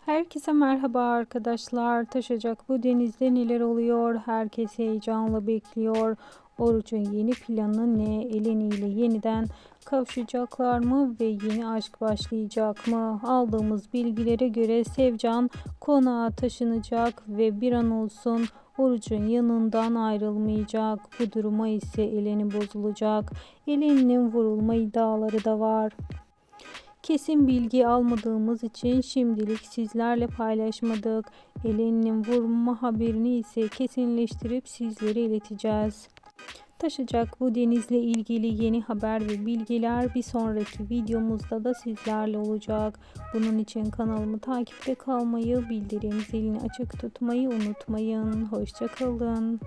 Herkese merhaba arkadaşlar. Taşacak bu denizde neler oluyor? Herkes heyecanla bekliyor. Oruç'un yeni planı ne? Eleni ile yeniden kavuşacaklar mı ve yeni aşk başlayacak mı? Aldığımız bilgilere göre Sevcan konağa taşınacak ve bir an olsun Oruç'un yanından ayrılmayacak. Bu duruma ise Eleni bozulacak. Eleni'nin vurulma iddiaları da var. Kesin bilgi almadığımız için şimdilik sizlerle paylaşmadık. Eleni'nin vurma haberini ise kesinleştirip sizlere ileteceğiz. Taşacak bu denizle ilgili yeni haber ve bilgiler bir sonraki videomuzda da sizlerle olacak. Bunun için kanalımı takipte kalmayı, bildirim zilini açık tutmayı unutmayın. Hoşça kalın.